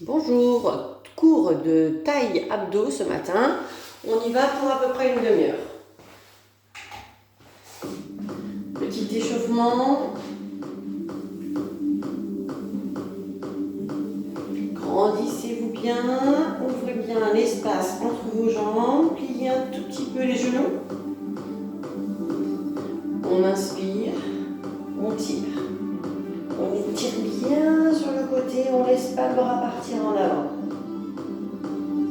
Bonjour, cours de taille abdos ce matin. On y va pour à peu près une demi-heure. Petit échauffement. Grandissez-vous bien, ouvrez bien l'espace entre vos jambes, pliez un tout petit peu les genoux. On inspire, on tire. On tire bien sur le côté, on laisse pas le bras partir en avant.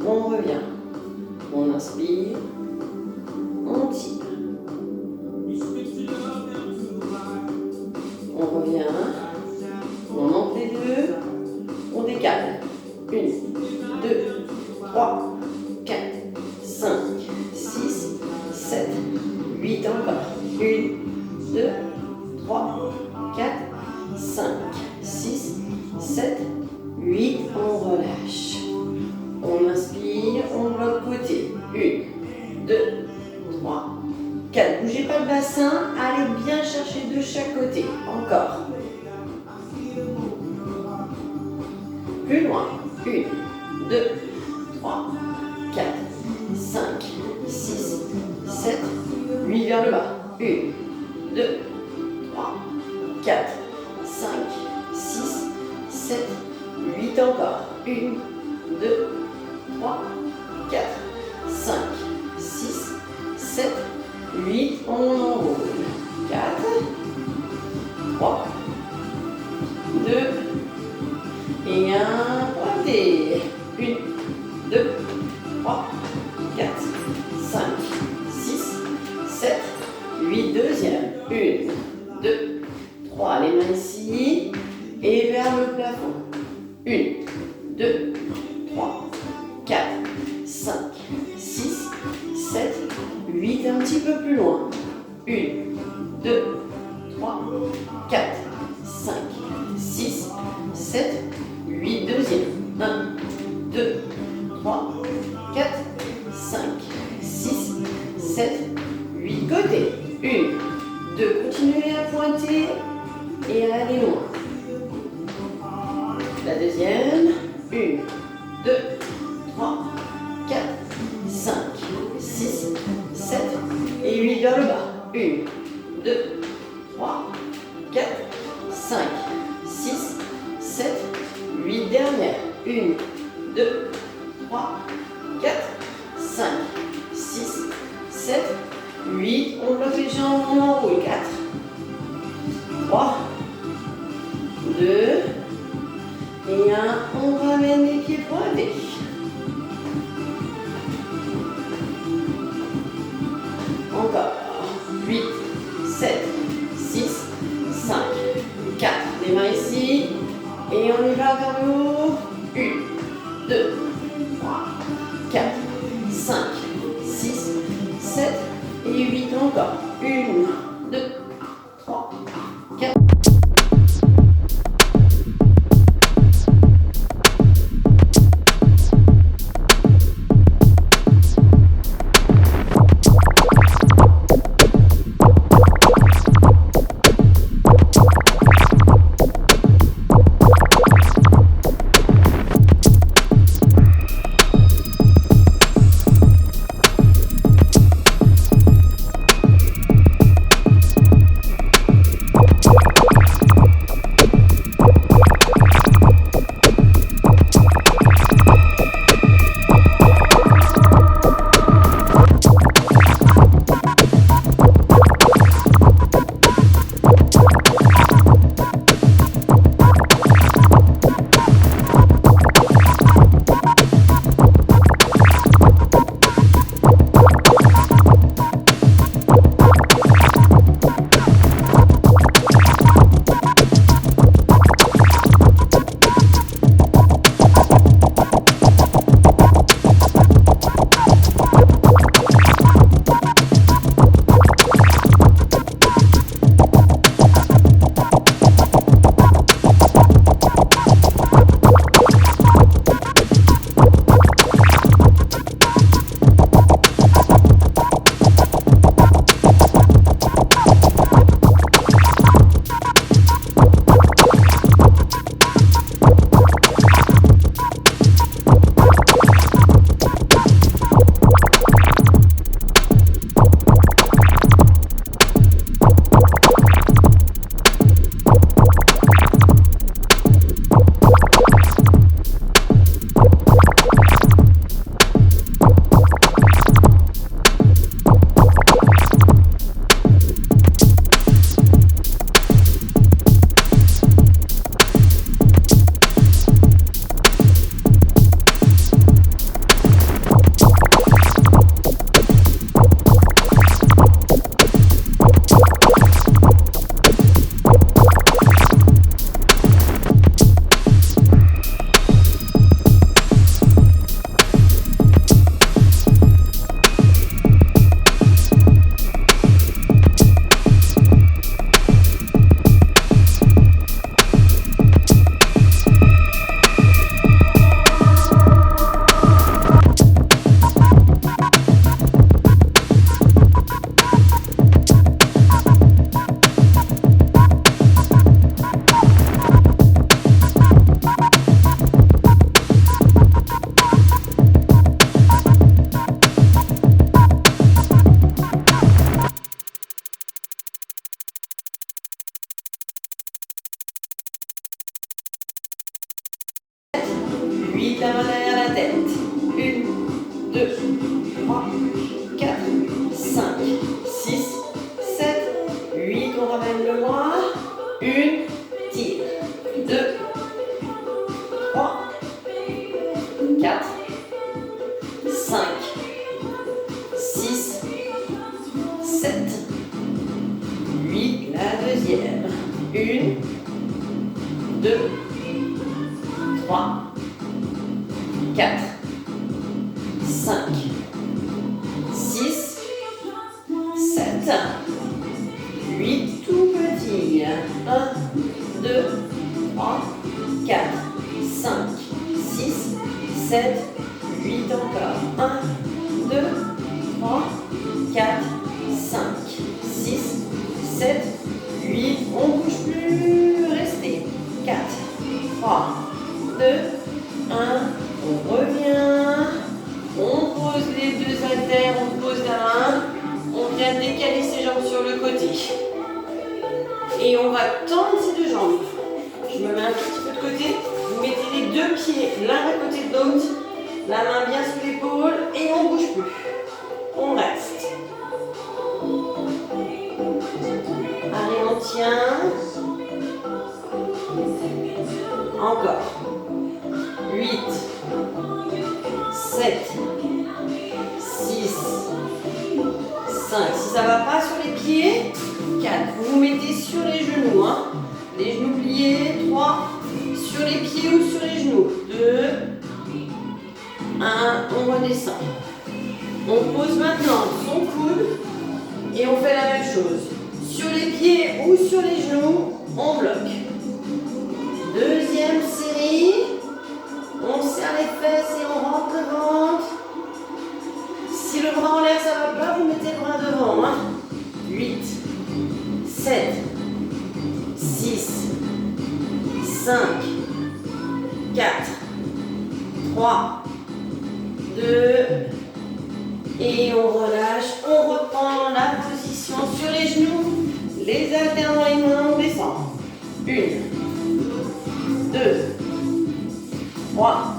On revient. On inspire, on tire. On revient, on monte les deux, on décale. 1, 2, 3, 4, 5, 6, 7, 8 encore. 1, 2, 3, 4, 5, 6, 7, 8. On relâche. On inspire, on bloque côté. 1, 2, 3, 4. Bougez pas le bassin, allez bien chercher de chaque côté. Encore. Plus loin. 1, 2, 3, 4, 5, 6, 7, 8 vers le bas. 1, 2, 3, 4, 5, 6, 7, 8 encore. 1, 2, 3, 4, 5, 6, 7, 8. On enroule. 4, 3, 2, et 1. Pointez. 1, 2, 3, 4, 5, 6, 7, 8. Deuxième. 1, 2, 3. Les mains ici et vers le plafond. 1, 2, 3, 4, 5, 6, 7, 8. Un petit peu plus loin. 1, 2, 3, 4, 5, 6, 7, 8. Deuxième. 1, 2, 3, 4, 5, 6, 7, 8. Côté. 1, 2. Continuez à pointer et à aller loin. La deuxième. 1, 2, 3, 4, 5, 6, 7 et 8 vers le bas. 1, 2, 3, 4, 5, 6, 7, 8. Dernière. 1, 2, 3, 4, 5, 6, 7, 8. On bloque les jambes, on enroule. 4, 3, 2 et 1. On ramène les pieds pointés. Encore. 8, 7, 6, 5, 4. Les mains ici. Et on y va vers le haut. 1, 2, 3, 4, 5, 6, 7 et 8 encore. 1, 2, 3, 4. 8, la main derrière la tête. 1, 2, 3, 4, 5, 6, 7, 8. On ramène le bras. 1, tire. 2, 3, 4, 5, 6, 7, 8. La deuxième. 1, 2, 3, 4, 5, 6, 7, 8, tout petit. 1, 2, 3, 4, 5, 6, 7, 8 encore. 1, 2, 3, 4, 5, 6, 7, 8. On ne bouge plus. Restez. 4, 3, 2, 1. On revient. On pose les deux haltères. On pose la main. On vient décaler ses jambes sur le côté. Et on va tendre ces deux jambes. Je me mets un tout petit peu de côté. Vous mettez les deux pieds l'un à côté de l'autre. La main bien sous l'épaule. Et on ne bouge plus. On reste. Allez, on tient. Encore. 8, 7, 6, 5. Si ça ne va pas sur les pieds, 4. Vous vous mettez sur les genoux. Hein. Les genoux pliés. 3. Sur les pieds ou sur les genoux. 2. 1. On redescend. On pose maintenant son coude et on fait la même chose. Sur les pieds ou sur les genoux, on bloque. Deuxième série. On serre les fesses et on rentre le ventre. Si le bras en l'air, ça ne va pas, vous mettez le bras devant. Hein. 8, 7, 6, 5, 4, 3, 2, et on relâche. On reprend la position sur les genoux. Les haltères dans les mains, on descend. 1, 2, 3,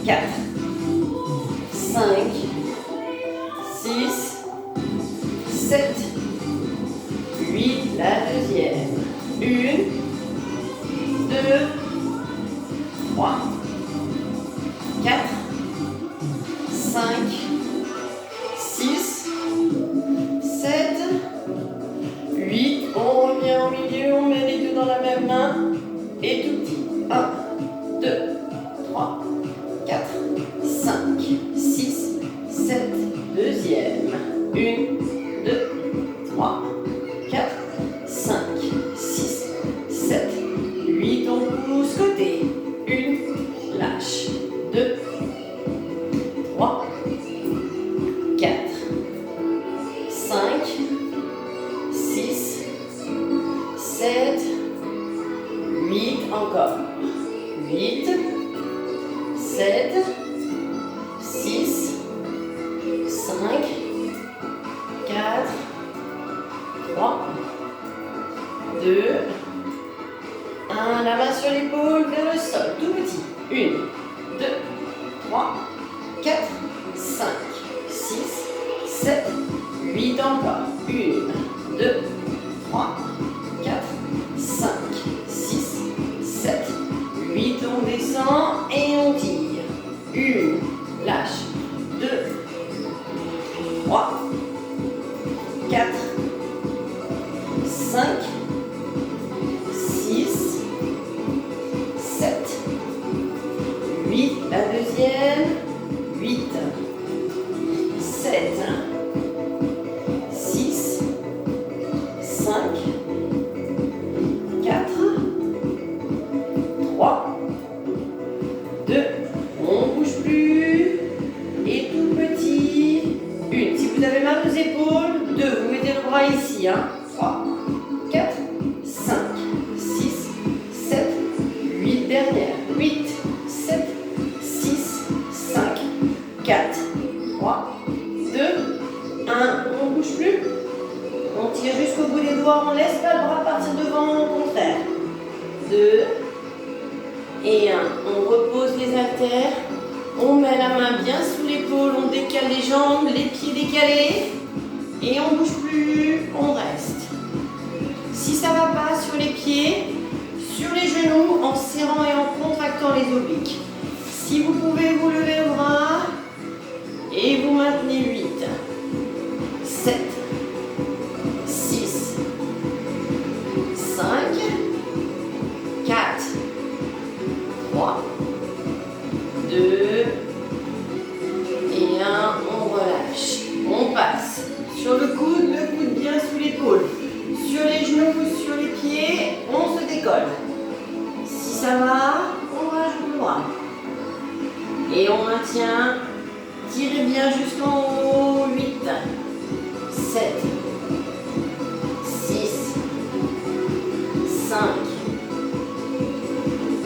4, 5, 6, 7, 8. La deuxième. 1, 2, 3, 4, 5, 6, 7, 8. On revient au milieu, on met les deux dans la même main. Et tout petit. 1, 2, 3, 4, 5, 6, 7. Deuxième. 1, 2, 3, 4, 5, 6, 7, 8. On pousse côté. 1, lâche. 2, 3, 4, 5, 6, 7, 8. Encore. 8, 7, 6, 5, 4, 3, 2, 1. La main sur l'épaule, vers le sol, tout petit. 1, 2, 3, 4, 5, 6, 7, 8. Encore. 1, 2, 3, 4, 5, 6, 7, 8. On descend et on tire. 1, lâche. 2, 3, 4, 5, 6, 7, 8. La deuxième. 8, 7, 6, 5, 4, 3, 2. On ne bouge plus. Et tout petit. 1. Si vous avez mal aux épaules, 2. Vous mettez le bras ici. 3, 4, 5, 6, 7, 8. Dernière. 8, 7, 6, 5, 4, 3, 2, 1. On ne bouge plus. On tire jusqu'au bout des doigts. On ne laisse pas le bras partir devant, au contraire. 2. Et 1. On repose les haltères. On met la main bien sous l'épaule. On décale les jambes, les pieds décalés. Et on ne bouge plus. On reste. Si ça ne va pas, sur les pieds, sur les genoux, en serrant et en contractant les obliques. Si vous pouvez, vous levez le bras. Et vous maintenez 8, 7, 6, 5, 4, 3, 2 et 1. On relâche. On passe sur le coude bien sous l'épaule. Sur les genoux, sur les pieds, on se décolle. Si ça va, on rajoute le bras. Et on maintient. Tirez bien jusqu'en haut. 8, 7, 6, 5,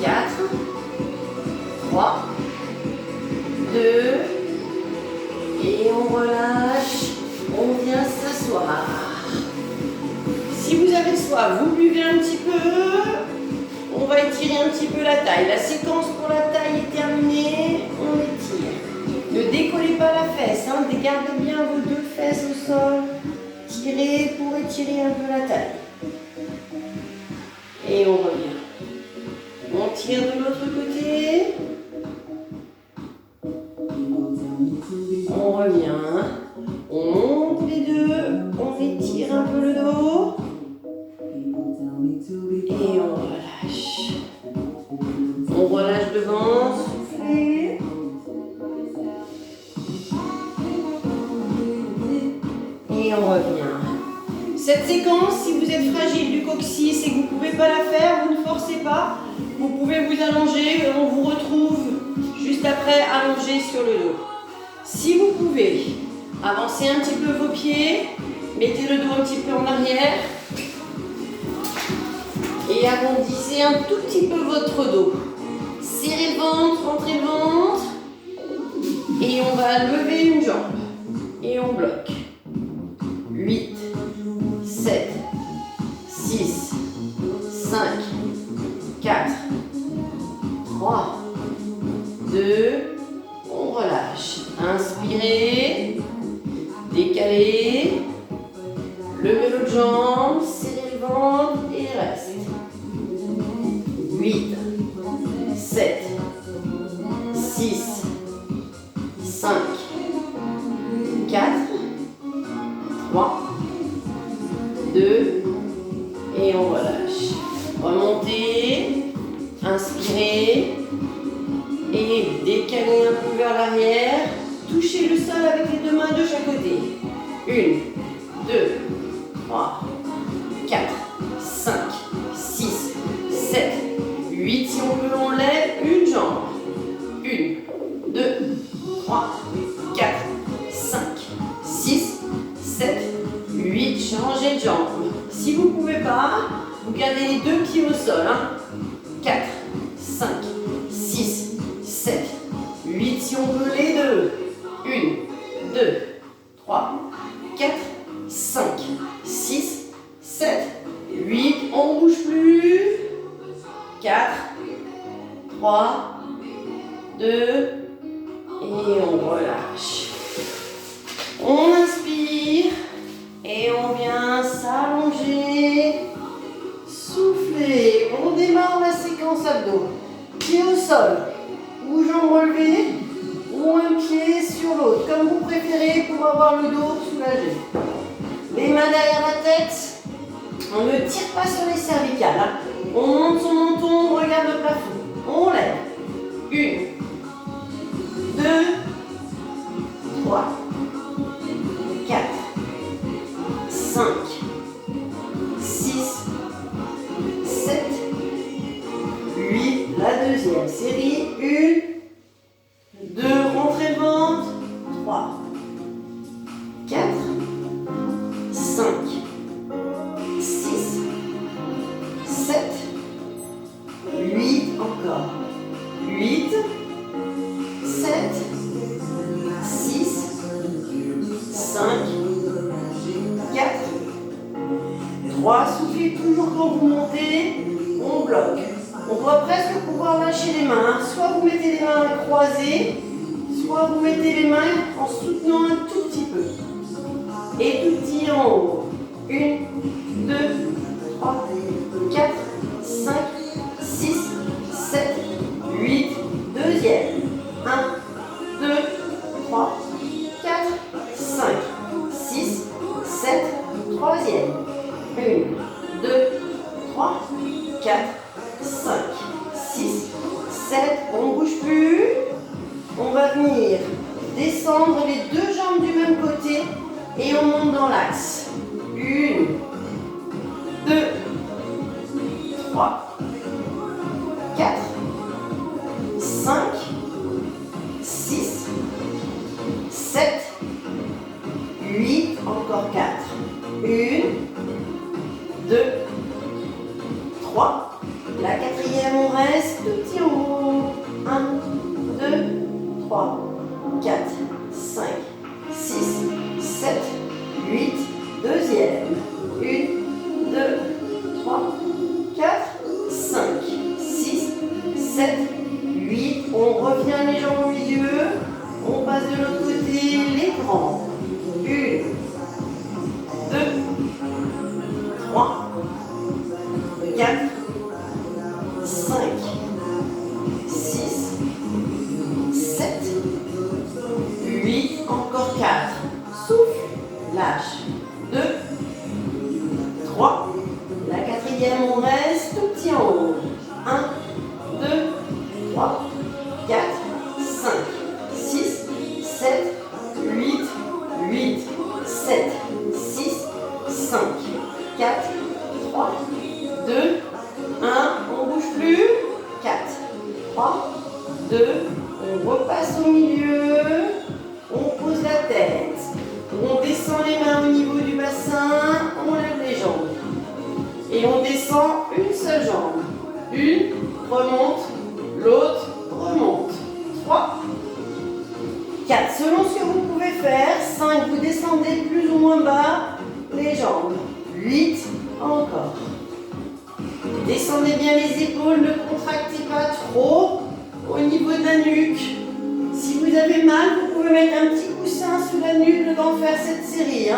4, 3, 2, et on relâche. On vient s'asseoir. Si vous avez soif, vous buvez un petit peu. On va étirer un petit peu la taille. La séquence pour la taille est terminée. On étire. Ne décollez pas la fesse, hein. Gardez bien vos 2 fesses au sol. Tirez pour étirer un peu la taille. Et on revient. On tire de l'autre côté. On revient. On monte les 2. On étire un peu le dos. Et on relâche. On relâche devant. Soufflez. Et on revient. Cette séquence, si vous êtes fragile du coccyx et que vous ne pouvez pas la faire, vous ne forcez pas. Vous pouvez vous allonger. On vous retrouve juste après allongé sur le dos. Si vous pouvez, avancez un petit peu vos pieds. Mettez le dos un petit peu en arrière. Et arrondissez un tout petit peu votre dos. Serrez le ventre, rentrez le ventre. Et on va lever une jambe. Et on bloque. 8, 7, 6, 5, 4, 3, 2, on relâche. Inspirez, décalez, levez l'autre jambe, serrez le ventre et reste. 8, 7, 6, 5, 4, 3, 2, et on relâche. Remontez, inspirez, et décalez un peu vers l'arrière. Touchez le sol avec les 2 mains de chaque côté. 1, 2, 3, 4, 5, 6, 7, 8. Si on peut, on lève une jambe. 1, 2, 3, 4, 5, 6, 7, 8. Changez de jambe. Si vous ne pouvez pas, vous gardez les 2 pieds au sol. 4, 5, 6, 7, 8. Si on veut, les 2. 1, 2, 3, 4, 5, 6, 7, 8. On ne bouge plus. 4, 3, 2, et on relâche. On inspire et on vient s'allonger. Soufflez. On démarre la séquence abdos. Pied au sol ou jambes relevées ou un pied sur l'autre, comme vous préférez pour avoir le dos soulagé. Les mains derrière la tête. On ne tire pas sur les cervicales. On monte son menton, on regarde le plafond. On lève. 1, 2, 3, 4, 5, 6, 7, 8. La deuxième série. 1, 2, rentrez le ventre. 3, 4, 5, 6, 7, 8. Encore. 8, 7, 6, 5, 4, 3. Soufflez toujours quand vous montez. On bloque. On doit presque pouvoir lâcher les les mains. Soit vous mettez les mains croisées, soit vous mettez les mains en soutenant un tout petit peu. Et tout petit en haut. 1, 2, 3, 4, 5, 6, 7, 8. Deuxième. 1, 2, 3, 4, 5, 6, 7. Troisième. 1, 2, 3, 4, 5, 6, 7. On ne bouge plus. On va venir descendre les deux jambes du même côté et on monte dans l'axe. 1, 2, 3, 4, 5, 6, 7, 8, encore 4. 1, 2, 3. La quatrième, on reste tout petit en haut. 1, 2, 3, 4, 5, 6, 7, 8. Deuxième. 1, 2, 3, 4, 5, 6, 7, 8. On revient les jambes au milieu. On passe de l'autre côté, les grands. 1, 2, 3, 4, 5, 6, 7, 8, encore 4. Souffle, lâche. 2, 3. La quatrième, on reste tout petit en haut. 1, 2, 3, 4, 5, 6, 7, 8, 8, 7, 6, 5, 4, 3, 2, 1. On ne bouge plus. 4, 3, 2. On repasse au milieu. On pose la tête. On descend les mains au niveau du bassin. On lève les jambes. Et on descend une seule jambe. Une, remonte. L'autre, remonte. 3, 4. Selon ce que vous pouvez faire. 5, vous descendez plus ou moins bas les jambes. 8, encore. Descendez bien les épaules, ne contractez pas trop au niveau de la nuque. Si vous avez mal, vous pouvez mettre un petit coussin sous la nuque le temps de faire cette série.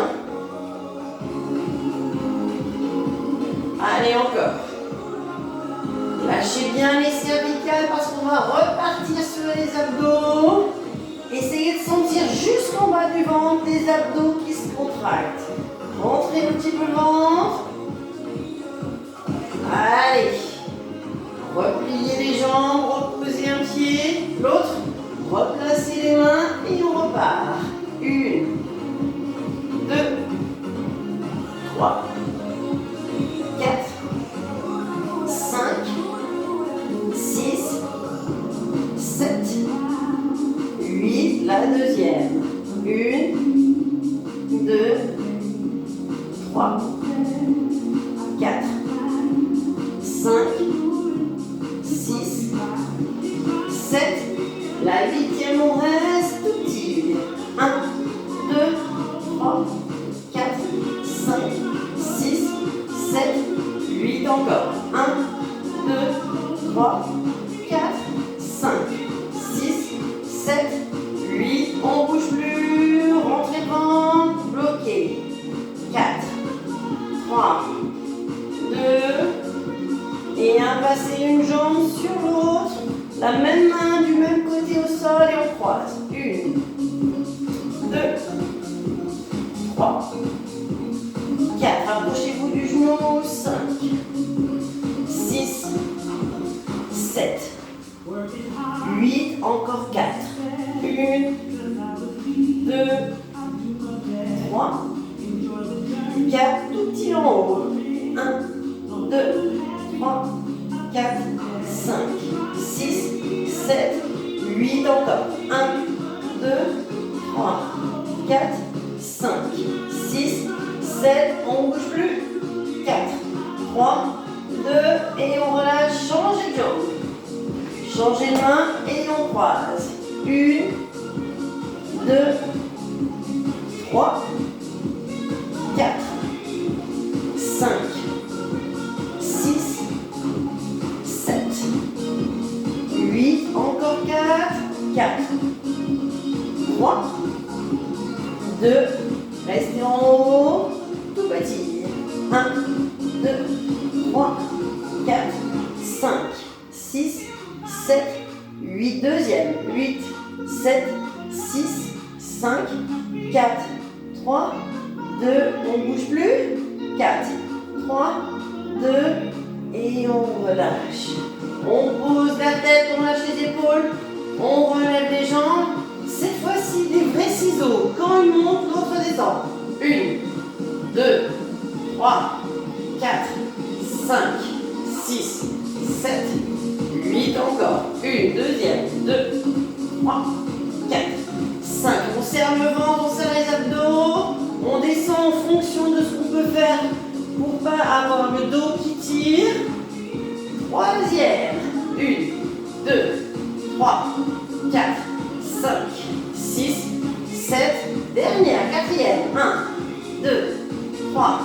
Allez, encore. Lâchez bien les cervicales parce qu'on va repartir sur les abdos. Essayez de sentir jusqu'en bas du ventre les abdos qui se contractent. Rentrez un petit peu le ventre. Allez. Repliez les jambes, reposez un pied, l'autre. Replacez les mains et on repart. 1, 2, 3, 4, 5, 6, 7, 8. La deuxième. 1, 2, 3, 4, 5, 6, 7. La huitième, on reste tout petit. 1, 2, 3, 4, 5, 6, 7, 8. Encore. 1, 2, 3, 4, 5, 6, 7, 8. On bouge plus. Rentrez devant. Bloquez. 4, 3, 2. Et un, passer une jambe sur l'autre. La même main du même côté au sol et on croise. 1, 2, 3, 4. Approchez-vous du genou. 5, 6, 7, 8. Encore 4. 1, 2, 3, 4. Tout petit en haut. 1, 2, 3, 4, 5, 6, 7, 8. Encore. 1, 2, 3, 4, 5, 6, 7. On ne bouge plus. 4, 3, 2. Et on relâche. Changez de jambe. Changez de main et on croise. 1, 2, 3, 4, 5, 6, 7, 8. encore 4, 4, 3, 2, restez en haut, tout petit, 1, 2, 3, 4, 5, 6, 7, 8, deuxième, 8, 7, 6, 5, 4, 3, 2, on ne bouge plus, 4, 3, 2, et on relâche. On pose la tête, on lâche les épaules, on relève les jambes. Cette fois-ci, des vrais ciseaux. Quand il monte, l'autre descend. 1, 2, 3, 4, 5, 6, 7, 8 encore. 1, deuxième, 2, 3, 4, 5. On serre le ventre, on serre les abdos. On descend en fonction de ce qu'on peut faire pour pas avoir le dos qui tire. Troisième. 1, 2, 3, 4, 5, 6, 7. Dernière, quatrième. 1, 2, 3.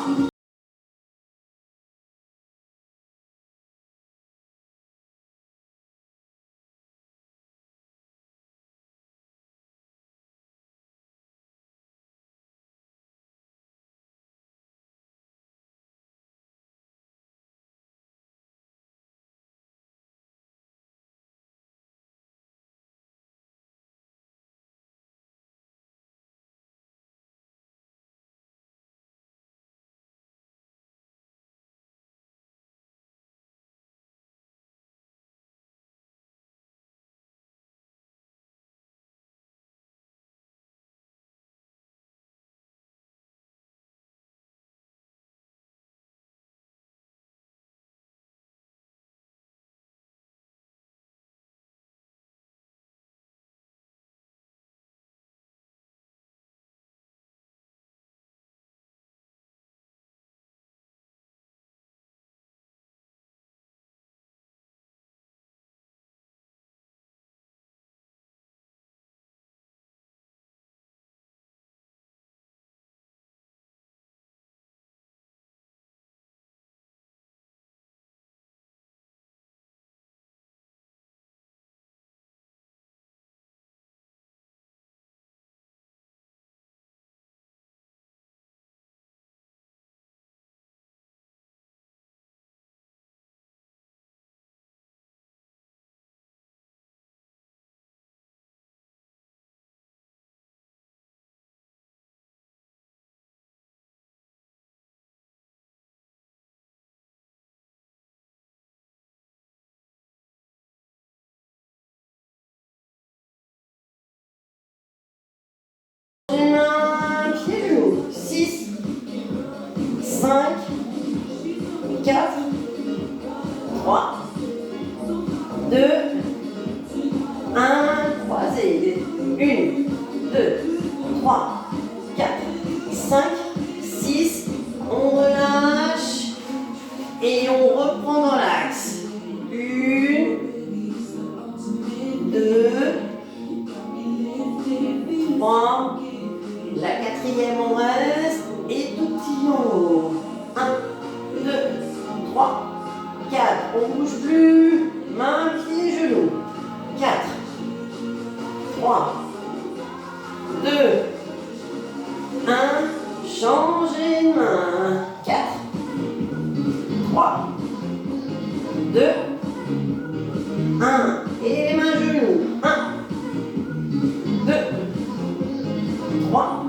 Un pied genou. 6, 5, 4, 3, 2, 1, croisé. 1, 2, 3, 4, 5, 6, on relâche et on reprend dans l'axe. 1, 2, 3, la quatrième on reste et tout petit en haut. 1, 2, 3, 4, on ne bouge plus, main, pied, genou. 4, 3, 2, 1, changez de main. 4, 3, 2, 1, et les mains genoux. 1, 2, 3,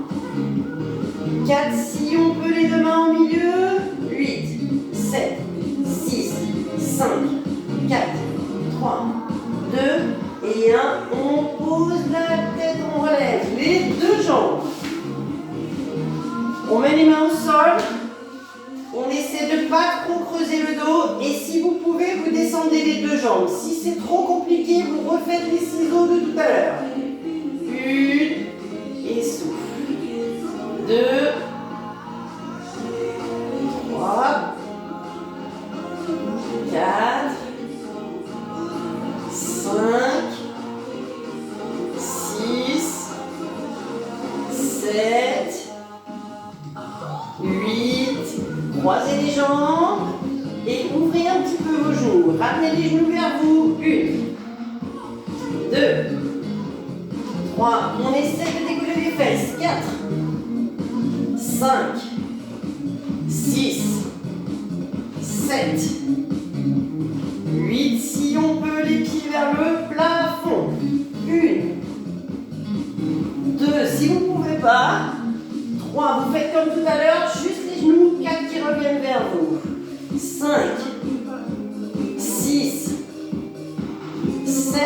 4, si on peut les deux mains au milieu. 8, 7, 6, 5, 4, 3, 2 et 1. On pose la tête, on relève les deux jambes. On met les mains au sol. On essaie de ne pas trop creuser le dos. Et si vous pouvez, vous descendez les deux jambes. Si c'est trop compliqué, vous refaites les ciseaux de tout à l'heure. 1, et souffle. 2, 3, 4, 5, 6, 7, 8, croisez les jambes et ouvrez un petit peu vos genoux. Ramenez les genoux vers vous. 1, 2, 3, on essaie de décoller les fesses, 4, 5, 6, 7, 8, si on peut, les pieds vers le plafond, 1, 2, si vous ne pouvez pas, 3, vous faites comme tout à l'heure, juste les genoux, 4 qui reviennent vers vous, 5, 6, 7,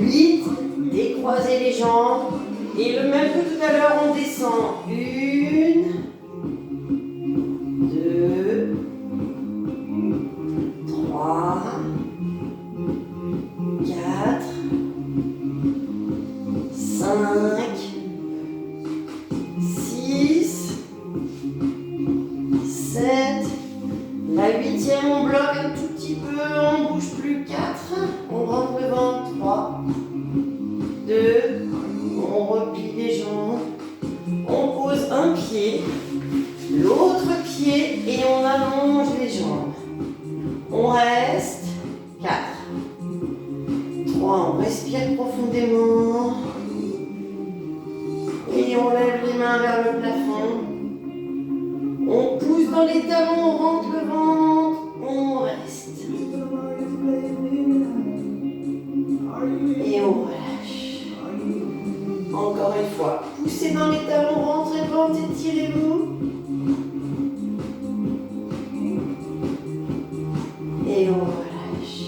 8, décroisez les jambes, et le même que tout à l'heure, on descend, 1, 2, 3, 4, 5, 6, 7, la 8e, on bloque un tout petit peu, on ne bouge plus, 4, on rentre le ventre, 3, 2, on replie les jambes, on pose un pied, l'autre pied et on allonge les jambes. On reste, 4, 3, on respire profondément et on lève les mains vers le plafond. On pousse dans les talons, on rentre le ventre, on reste. Et on relâche. Encore une fois, poussez dans les talons, rentrez le ventre, étirez-vous. Et on relâche.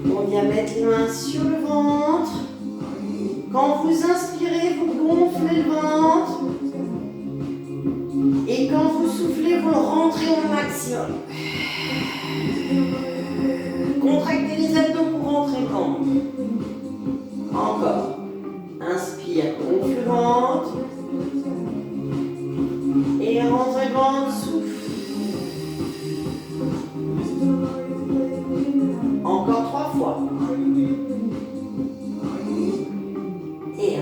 On vient mettre les mains sur le ventre. Quand vous inspirez, vous gonflez le ventre. Et quand vous soufflez, vous le rentrez au maximum. Contractez les abdos pour rentrer le ventre. Encore. Inspire, gonfle le ventre. Et rentre le ventre, souffle. Encore 3 fois. Et 1.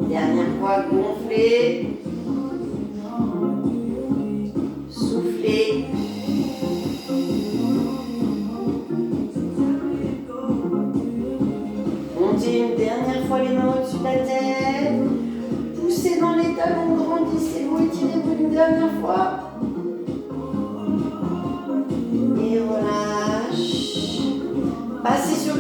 Dernière fois, gonflez. Soufflez. Montez une dernière fois les mains au-dessus de la tête. Poussez dans les talons, grandissez-vous, étirez-vous une dernière fois. Et relâche. Passez sur